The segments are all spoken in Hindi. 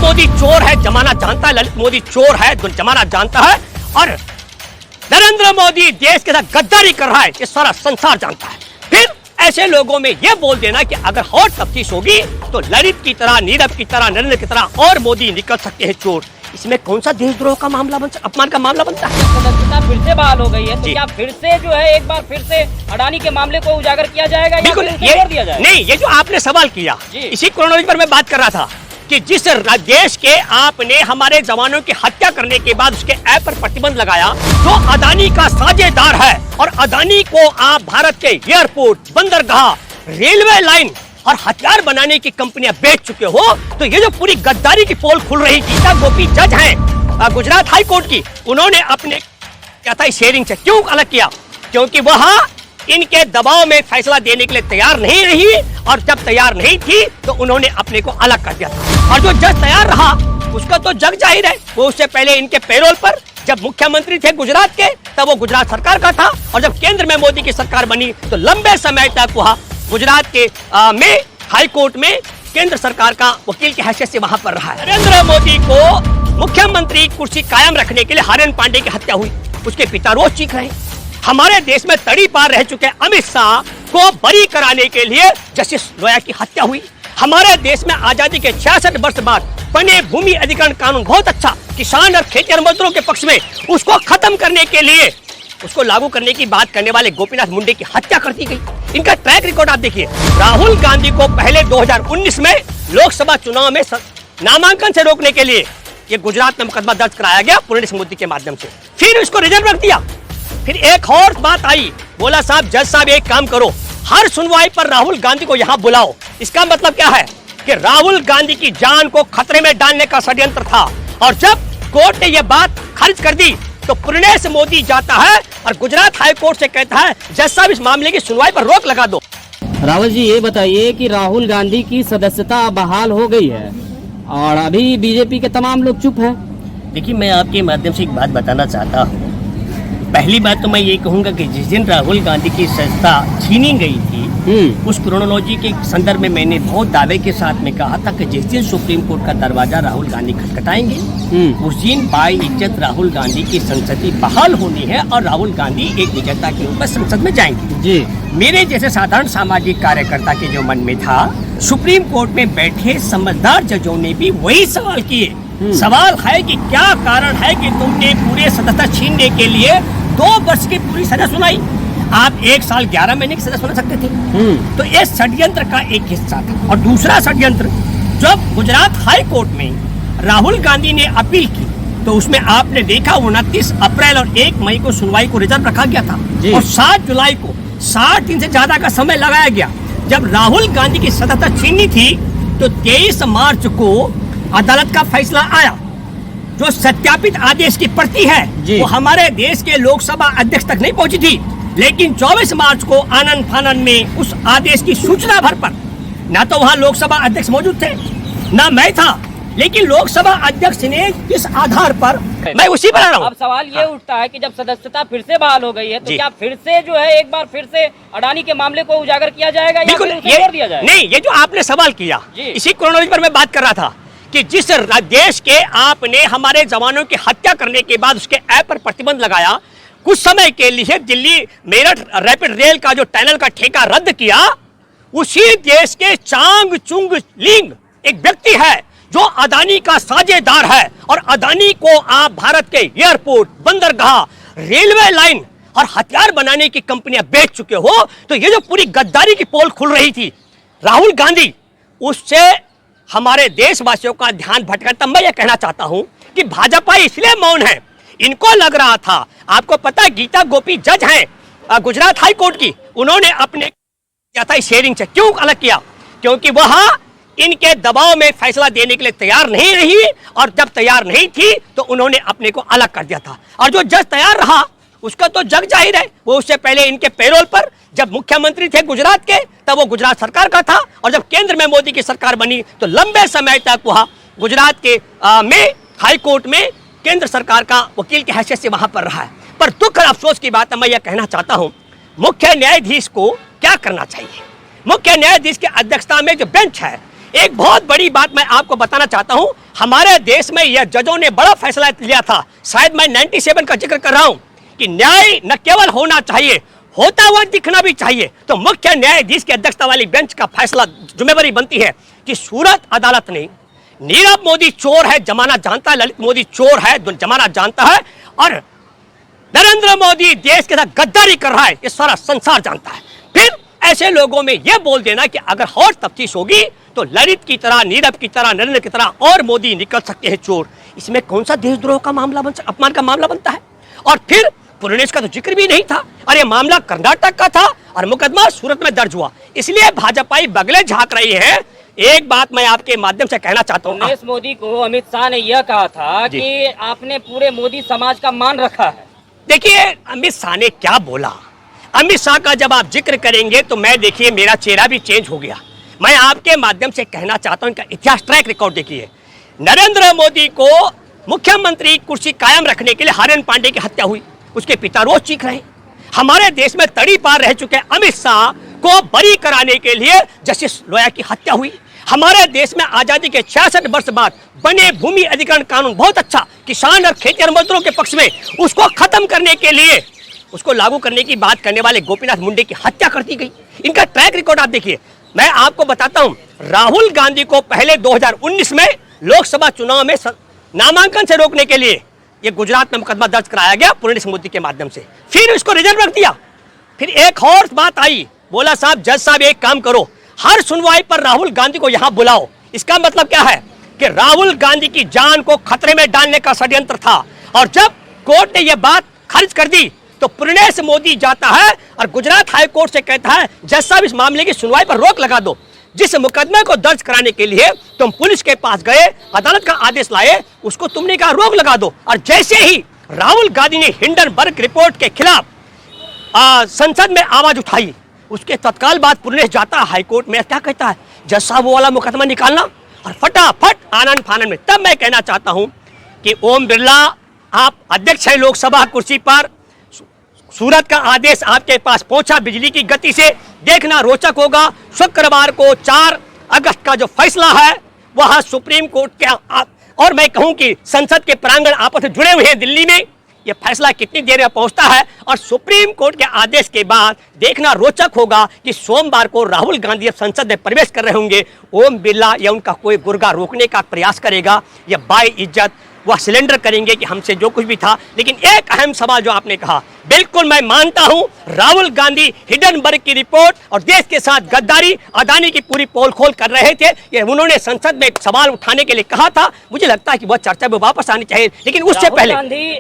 मोदी चोर है, जमाना जानता है। ललित मोदी चोर है, जमाना जानता है। और नरेंद्र मोदी देश के साथ गद्दारी कर रहा है, ये सारा संसार जानता है। फिर ऐसे लोगों में यह बोल देना कि अगर हॉट तफ्तीश होगी तो ललित की तरह, नीरव की तरह, नरेंद्र की तरह और मोदी निकल सकते हैं चोर, इसमें कौन सा देशद्रोह का मामला अपमान का मामला बनता है? सदस्यता फिर से बहाल हो गई है, तो क्या फिर से जो है एक बार फिर से अडानी के मामले को उजागर किया जाएगा या फिर उसे छोड़ दिया जाएगा? नहीं, ये जो आपने सवाल किया, इसी क्रोनोलॉजी पर मैं बात कर रहा था कि जिस देश के आपने हमारे जवानों की हत्या करने के बाद उसके ऐप पर प्रतिबंध लगाया, जो अडानी का साझेदार है, और अडानी को आप भारत के एयरपोर्ट, बंदरगाह, रेलवे लाइन और हथियार बनाने की कंपनियां बेच चुके हो, तो ये जो पूरी गद्दारी की पोल खुल रही थी। गीता गोपी जज हैं गुजरात हाई कोर्ट की, उन्होंने अपने क्या था शेयरिंग से क्यों अलग किया? क्योंकि वहां इनके दबाव में फैसला देने के लिए तैयार नहीं रही, और जब तैयार नहीं थी तो उन्होंने अपने को अलग कर दिया था। और जो जज तैयार रहा उसका तो जग जाहिर है, वो उससे पहले इनके पेरोल पर जब मुख्यमंत्री थे गुजरात के, तब वो गुजरात सरकार का था, और जब केंद्र में मोदी की सरकार बनी तो लंबे समय तक वहाँ गुजरात के में हाई कोर्ट में केंद्र सरकार का वकील की हैसियत से वहां पर रहा है। नरेंद्र मोदी को मुख्यमंत्री कुर्सी कायम रखने के लिए हारेन पांडे की हत्या हुई, उसके पिता रोज चीख रहे हैं। हमारे देश में तड़ी पार रह चुके अमित शाह को बरी कराने के लिए जस्टिस लोया की हत्या हुई। हमारे देश में आजादी के 66 वर्ष बाद बने भूमि अधिग्रहण कानून बहुत अच्छा, किसान और खेतिहर मजदूरों के पक्ष में, उसको खत्म करने के लिए, उसको लागू करने की बात करने वाले गोपीनाथ मुंडे की हत्या कर दी गई। इनका ट्रैक रिकॉर्ड आप देखिए। राहुल गांधी को पहले 2019 में लोकसभा चुनाव में नामांकन से रोकने के लिए ये गुजरात में मुकदमा दर्ज कराया गया पूर्ण स्मृति के माध्यम से, फिर उसको रिजर्व रख दिया। फिर एक और बात आई, बोला साहब, जज साहब एक काम करो, हर सुनवाई पर राहुल गांधी को यहाँ बुलाओ। इसका मतलब क्या है कि राहुल गांधी की जान को खतरे में डालने का षड्यंत्र था। और जब कोर्ट ने यह बात खारिज कर दी तो पूर्णेश मोदी जाता है और गुजरात हाई कोर्ट से कहता है जज साहब इस मामले की सुनवाई पर रोक लगा दो। रावल जी, ये बताइए कि राहुल गांधी की सदस्यता बहाल हो गई है और अभी बीजेपी के तमाम लोग चुप हैं। देखिए, मैं आपके माध्यम से एक बात बताना चाहता हूँ। पहली बात तो मैं ये कहूँगा कि जिस दिन राहुल गांधी की सदस्यता छीनी गई थी, उस क्रोनोलॉजी के संदर्भ में मैंने बहुत दावे के साथ में कहा था कि जिस दिन सुप्रीम कोर्ट का दरवाजा राहुल गांधी खटखटाएंगे, उस दिन बाई इज्जत राहुल गांधी की संसदी बहाल होनी है और राहुल गांधी एक विजेता के रूप में संसद में जाएंगे। जी, मेरे जैसे साधारण सामाजिक कार्यकर्ता के जो मन में था, सुप्रीम कोर्ट में बैठे समझदार जजों ने भी वही सवाल किए। सवाल है कि क्या कारण है कि तुमने पूरे सदस्यता छीनने के लिए 2 वर्ष की पूरी सजा सुनाई? आप 1 साल 11 महीने की सजा सुना सकते थे। तो ये षड्यंत्र का एक हिस्सा था। और दूसरा षड्यंत्र, जब गुजरात हाई कोर्ट में राहुल गांधी ने अपील की तो उसमें आपने देखा 29 अप्रैल और 1 मई को सुनवाई को रिजर्व रखा गया था, और 7 जुलाई को 60 दिन से ज्यादा का समय लगाया गया। जब राहुल गांधी की सदस्यता छीननी थी तो 23 मार्च को अदालत का फैसला आया। जो सत्यापित आदेश की प्रति है वो हमारे देश के लोकसभा अध्यक्ष तक नहीं पहुंची थी, लेकिन 24 मार्च को आनंद फानन में उस आदेश की सूचना भर पर, ना तो वहां लोकसभा अध्यक्ष मौजूद थे ना मैं था, लेकिन लोकसभा अध्यक्ष ने किस आधार पर, मैं उसी पर आ रहा हूं। अब सवाल ये उठता है कि जब सदस्यता फिर से बहाल हो गई है तो क्या फिर से जो है एक बार फिर से अडानी के मामले को उजागर किया जाएगा या फिर उसे छोड़ दिया जाएगा? नहीं, ये जो आपने सवाल किया, इसी क्रोनोलॉजी पर मैं बात कर रहा था कि जिस देश के आपने हमारे जवानों की हत्या करने के बाद उसके ऐप पर प्रतिबंध लगाया, कुछ समय के लिए दिल्ली मेरठ रैपिड रेल का जो टनल का ठेका रद्द किया, उसी देश के चांग चुंग लिंग एक व्यक्ति है जो अडानी का साझेदार है, और अडानी को आप भारत के एयरपोर्ट, बंदरगाह, रेलवे लाइन और हथियार बनाने की कंपनियां बेच चुके हो, तो ये जो पूरी गद्दारी की पोल खुल रही थी राहुल गांधी, उससे हमारे देशवासियों का ध्यान भटका। मैं ये कहना चाहता हूं कि भाजपा इसलिए मौन है, इनको लग रहा था, आपको पता है गीता गोपी जज हैं गुजरात हाई कोर्ट की, उन्होंने अपने क्या था शेयरिंग से क्यों अलग किया? क्योंकि वहां इनके दबाव में फैसला देने के लिए तैयार नहीं रही, और जब तैयार नहीं थी तो उन्होंने अपने को अलग कर दिया था। और जो जज तैयार रहा उसका तो जग जाहिर है, वो उससे पहले इनके पेरोल पर जब मुख्यमंत्री थे गुजरात के, तब वो गुजरात सरकार का था, और जब केंद्र में मोदी की सरकार बनी तो लंबे समय तक वह गुजरात के में हाई कोर्ट में केंद्र सरकार का वकील की हैसियत से वहां पर रहा है। पर दुख और अफसोस की बात है, मैं यह कहना चाहता हूं, मुख्य न्यायाधीश को क्या करना चाहिए? मुख्य न्यायाधीश की अध्यक्षता में जो बेंच है, एक बहुत बड़ी बात मैं आपको बताना चाहता हूं, हमारे देश में यह जजों ने बड़ा फैसला लिया था, शायद मैं 97 का जिक्र कर रहा हूं, कि न्याय न केवल होना चाहिए, होता हुआ दिखना भी चाहिए। तो मुख्य न्यायाधीश की अध्यक्षता वाली बेंच का फैसला, जिम्मेवारी बनती है कि सूरत अदालत ने नीरव मोदी चोर है, जमाना जानता है, ललित मोदी चोर है, जमाना जानता है, और नरेंद्र मोदी देश के साथ गद्दारी कर रहा है, ये सारा संसार जानता है। फिर ऐसे लोगों में यह बोल देना कि अगर और तफ्तीश होगी तो ललित की तरह, नीरव की तरह, नरेंद्र की तरह और मोदी निकल सकते हैं चोर, इसमें कौन सा देशद्रोह का मामला अपमान का मामला बनता है? और फिर पुरनेश का तो जिक्र भी नहीं था, और ये मामला कर्नाटक का था और मुकदमा सूरत में दर्ज हुआ, इसलिए भाजपाई बगले झांक रही है। एक बात मैं आपके माध्यम से कहना चाहता हूँ, पुरनेश मोदी को अमित शाह ने यह कहा था कि आपने पूरे मोदी समाज का मान रखा है। देखिए अमित शाह ने क्या बोला, अमित शाह का जब आप जिक्र करेंगे तो मैं, देखिए मेरा चेहरा भी चेंज हो गया। मैं आपके माध्यम से कहना चाहता हूं, इनका इतिहास, ट्रैक रिकॉर्ड देखिए। नरेंद्र मोदी को मुख्यमंत्री कुर्सी कायम रखने के लिए हारेन पांडे की हत्या हुई, उसके पिता रोज चीख रहे। हमारे देश में तड़ी पार रह चुके अमित शाह को बरी कराने के लिए जस्टिस लोया की हत्या हुई। हमारे देश में आजादी के 66 वर्ष बाद बने भूमि अधिग्रहण कानून बहुत अच्छा, किसान और खेती मजदूरों के पक्ष में, उसको खत्म करने के लिए, उसको लागू करने की बात करने वाले गोपीनाथ मुंडे की हत्या कर दी गई। इनका ट्रैक रिकॉर्ड आप देखिए। मैं आपको बताता हूं, राहुल गांधी को पहले 2019 में लोकसभा चुनाव में नामांकन से रोकने के लिए ये गुजरात में मुकदमा दर्ज कराया गया पुरनेश मोदी के माध्यम से, फिर इसको रिजर्व रख दिया। फिर एक और बात आई, बोला साहब, जज साहब एक काम करो, हर सुनवाई पर राहुल गांधी को यहां बुलाओ। इसका मतलब क्या है कि राहुल गांधी की जान को खतरे में डालने का षड्यंत्र था। और जब कोर्ट ने यह बात खारिज कर दी तो पुरनेश मोदी जाता है और गुजरात हाई कोर्ट से कहता है, जज साहब इस मामले की सुनवाई पर रोक लगा दो। जिस मुकदमे को दर्ज कराने के लिए तुम पुलिस के पास गए, अदालत का आदेश लाए, उसको तुमने कहा रोक लगा दो। और जैसे ही राहुल गांधी ने हिंडनबर्ग रिपोर्ट के खिलाफ संसद में आवाज उठाई, उसके तत्काल बाद पुरनेश जाता है हाईकोर्ट में, क्या कहता है, जज साहब वो वाला मुकदमा निकालना, और फटाफट आनंद फानन में। तब मैं कहना चाहता हूं कि ओम बिरला, आप अध्यक्ष है लोकसभा कुर्सी पर, सूरत का आदेश आपके पास पहुंचा बिजली की गति से, देखना रोचक होगा। शुक्रवार को 4 अगस्त का जो फैसला है वह सुप्रीम कोर्ट के, और मैं कहूं कि संसद के प्रांगण आपस में जुड़े हुए हैं दिल्ली में, यह फैसला कितनी देर में पहुंचता है। और सुप्रीम कोर्ट के आदेश के बाद देखना रोचक होगा कि सोमवार को राहुल गांधी अब संसद में प्रवेश कर रहे होंगे, ओम बिरला या उनका कोई गुर्गा रोकने का प्रयास करेगा या बाय इज्जत वह सिलेंडर करेंगे कि हमसे जो कुछ भी था। लेकिन एक अहम सवाल जो आपने कहा, बिल्कुल मैं मानता हूं, राहुल गांधी हिंडनबर्ग की रिपोर्ट और देश के साथ गद्दारी, अदानी की पूरी पोल खोल कर रहे थे। ये उन्होंने संसद में सवाल उठाने के लिए कहा था, मुझे लगता है कि वह चर्चा में वापस आनी चाहिए। लेकिन उससे पहले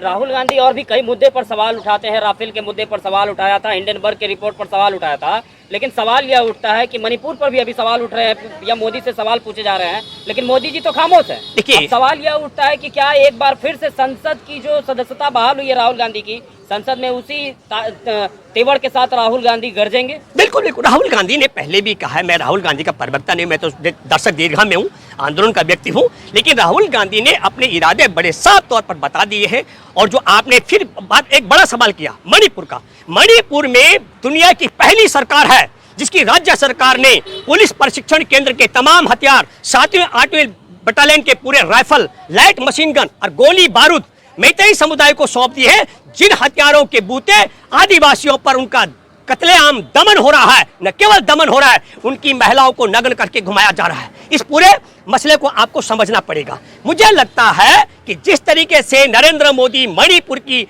राहुल गांधी और भी कई मुद्दे पर सवाल उठाते हैं। राफेल के मुद्दे पर सवाल उठाया था, हिंडनबर्ग की रिपोर्ट पर सवाल उठाया था, लेकिन सवाल यह उठता है कि मणिपुर पर भी अभी सवाल उठ रहे हैं या मोदी से सवाल पूछे जा रहे हैं, लेकिन मोदी जी तो खामोश है। देखिए सवाल यह उठता है कि क्या एक बार फिर से संसद की जो सदस्यता बहाल हुई है राहुल गांधी की, संसद में उसी तेवर के साथ राहुल गांधी गरजेंगे? बिल्कुल बिल्कुल। राहुल गांधी ने पहले भी कहा है, मैं राहुल गांधी का प्रवक्ता नहीं, मैं तो दर्शक दीर्घा में हूँ, आंदोलन का व्यक्ति हूँ, लेकिन राहुल गांधी ने अपने इरादे बड़े साफ तौर पर बता दिए हैं। और जो आपने फिर बात, एक बड़ा सवाल किया मणिपुर का, मणिपुर में दुनिया की पहली सरकार है जिसकी राज्य सरकार ने पुलिस प्रशिक्षण केंद्र के तमाम हथियार, 7वीं 8वीं बटालियन के पूरे राइफल, लाइट मशीन गन और गोली बारूद मैतेई समुदाय को सौंप दी है। जिन हथियारों के बूते आदिवासियों पर उनका कत्लेआम, दमन हो रहा है, न केवल दमन हो रहा है, उनकी महिलाओं को नग्न करके घुमाया जा रहा है। इस पूरे मसले को आपको समझना पड़ेगा। मुझे लगता है कि जिस तरीके से नरेंद्र मोदी मणिपुर की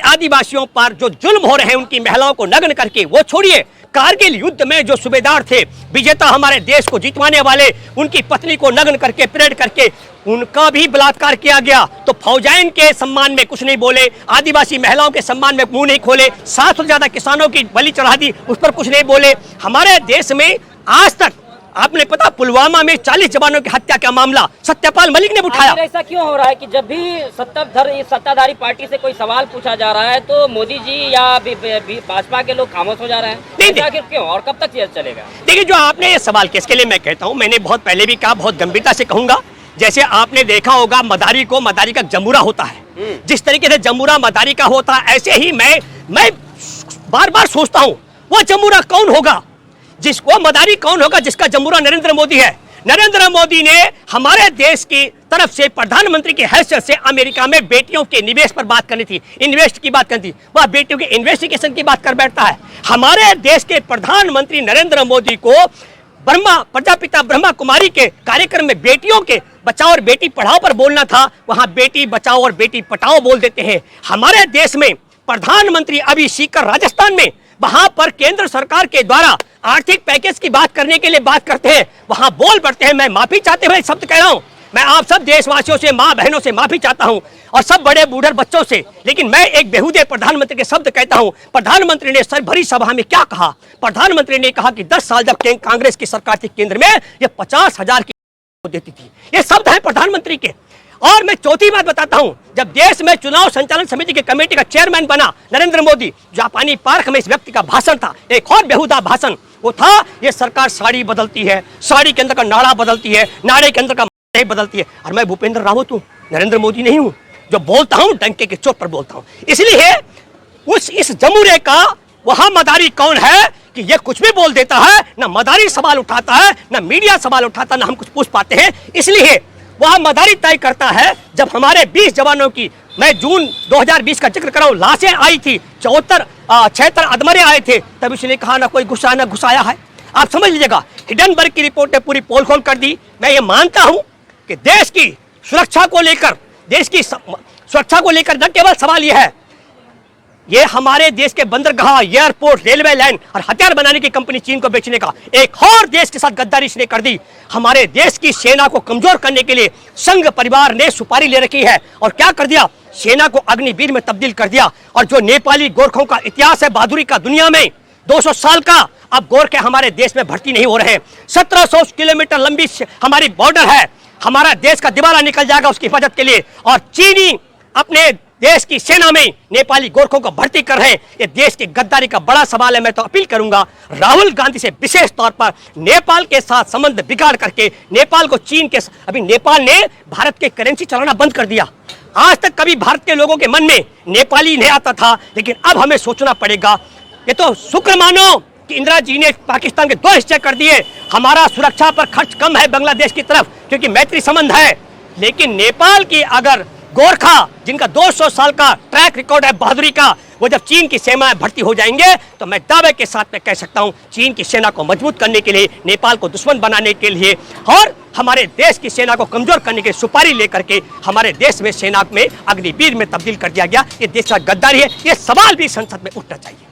आदिवासियों पर जो जुल्म हो रहे हैं, उनकी महिलाओं को नग्न करके, वो छोड़िए, कारगिल युद्ध में जो सूबेदार थे, विजेता हमारे देश को जितवाने वाले, उनकी पत्नी को नग्न करके, परेड करके उनका भी बलात्कार किया गया, तो फौजाइन के सम्मान में कुछ नहीं बोले, आदिवासी महिलाओं के सम्मान में मुंह नहीं खोले, 700 से ज्यादा किसानों की बलि चढ़ा दी, उस पर कुछ नहीं बोले। हमारे देश में आज तक आपने पता, पुलवामा में 40 जवानों की हत्या का मामला सत्यपाल मलिक ने उठाया। ऐसा क्यों हो रहा है कि जब भी सत्ताधारी पार्टी से कोई सवाल पूछा जा रहा है तो मोदी जी या भाजपा के लोग खामोश हो जा रहे हैं? नहीं, क्यों और कब तक ये चलेगा? देखिए, जो आपने ये सवाल किया, इसके लिए मैं कहता हूँ, मैंने बहुत पहले भी कहा, बहुत गंभीरता से कहूंगा। जैसे आपने देखा होगा मदारी का जमुरा होता है, जिस तरीके से जमुरा मदारी का होता है, ऐसे ही मैं बार बार सोचता हूँ, वो जमुरा कौन होगा, जिसको मदारी कौन होगा जिसका जमुरा नरेंद्र मोदी है। नरेंद्र मोदी ने हमारे देश की तरफ से प्रधानमंत्री की हैसियत से अमेरिका में बेटियों के निवेश पर बात करनी थी, इन्वेस्ट की बात करनी थी, वह बेटियों के इन्वेस्टिगेशन की बात कर बैठता है। हमारे देश के प्रधानमंत्री नरेंद्र मोदी को प्रजापिता ब्रह्मा कुमारी के कार्यक्रम में बेटियों के बचाओ और बेटी पढ़ाओ पर बोलना था, वहां बेटी बचाओ और बेटी पढ़ाओ बोल देते हैं। हमारे देश में प्रधानमंत्री अभी सीकर राजस्थान में वहां पर केंद्र सरकार के द्वारा आर्थिक पैकेज की बात करने के लिए बात करते हैं, वहां बोल पड़ते हैं। मैं माफी चाहते हुए शब्द कह रहा हूं, मैं आप सब देशवासियों से, मां बहनों से माफी चाहता हूं और सब बड़े बूढ़े बच्चों से, लेकिन मैं एक बेहुदे प्रधानमंत्री के शब्द कहता हूं। प्रधानमंत्री ने सर भरी सभा में क्या कहा? प्रधानमंत्री ने कहा कि 10 साल जब कांग्रेस की सरकार थी केंद्र में, ये 50,000 की देती थी। ये शब्द है प्रधानमंत्री के। और मैं चौथी बात बताता हूं, जब देश में चुनाव संचालन समिति की कमेटी का चेयरमैन बना नरेंद्र मोदी, जापानी पार्क में इस व्यक्ति का भाषण था, एक और बेहुदा भाषण वो था, ये सरकार साड़ी बदलती है, साड़ी के अंदर का नाड़ा बदलती है, नाड़े के अंदर का बदलती है। और मैं भूपेंद्र रावत हूं, नरेंद्र मोदी नहीं हूं, जो बोलता हूं डंके के चोट पर बोलता हूं। इसलिए इस जमूरे का वहां मदारी कौन है कि ये कुछ भी बोल देता है, ना मदारी सवाल उठाता है, ना मीडिया सवाल उठाता, ना हम कुछ पूछ पाते हैं। इसलिए वह मदारी तय करता है। जब हमारे 20 जवानों की, मैं जून 2020 का जिक्र कर रहा हूं, लाशें आई थी, 76 अधमरे आए थे, तब उसने कहा ना कोई गुस्सा ना घुसाया है। आप समझ लीजिएगा, हिडनबर्ग की रिपोर्ट ने पूरी पोल खोल कर दी। मैं ये मानता हूं कि देश की सुरक्षा को लेकर, देश की सुरक्षा को लेकर न केवल सवाल यह है, ये हमारे देश के बंदरगाह, एयरपोर्ट, रेलवे लाइन और हथियार बनाने की कंपनी चीन को बेचने का एक और देश के साथ गद्दारी इसने कर दी। हमारे देश की सेना को कमजोर करने के लिए संघ परिवार ने सुपारी ले रखी है और क्या कर दिया, सेना को अग्निवीर में तब्दील कर दिया। और जो नेपाली गोरखों का इतिहास है बहादुरी का दुनिया में 200 साल का, अब गोरखे हमारे देश में भर्ती नहीं हो रहे। 1700 किलोमीटर लंबी हमारी बॉर्डर है, हमारा देश का दिवाला निकल जाएगा उसकी हिफाजत के लिए। और चीनी अपने देश की सेना में नेपाली गोरखों को भर्ती कर रहे हैं। ये देश की गद्दारी का बड़ा सवाल है। मैं तो अपील करूंगा राहुल गांधी से, विशेष तौर पर नेपाल के साथ संबंध बिगाड़ करके नेपाल को चीन के, अभी नेपाल ने भारत के करेंसी चलाना बंद कर दिया। आज तक कभी भारत के लोगों के मन में नेपाली नहीं आता था, लेकिन अब हमें सोचना पड़ेगा। ये तो शुक्र मानो कि इंदिरा जी ने पाकिस्तान के 2 हिस्से कर दिए। हमारा सुरक्षा पर खर्च कम है बांग्लादेश की तरफ, क्योंकि मैत्री संबंध है। लेकिन नेपाल की अगर गोरखा, जिनका 200 साल का ट्रैक रिकॉर्ड है बहादुरी का, वो जब चीन की सेना में भर्ती हो जाएंगे तो मैं दावे के साथ में कह सकता हूं, चीन की सेना को मजबूत करने के लिए, नेपाल को दुश्मन बनाने के लिए और हमारे देश की सेना को कमजोर करने के सुपारी लेकर के हमारे देश में सेना में अग्निवीर में तब्दील कर दिया गया। ये देश का गद्दारी है। ये सवाल भी संसद में उठना चाहिए।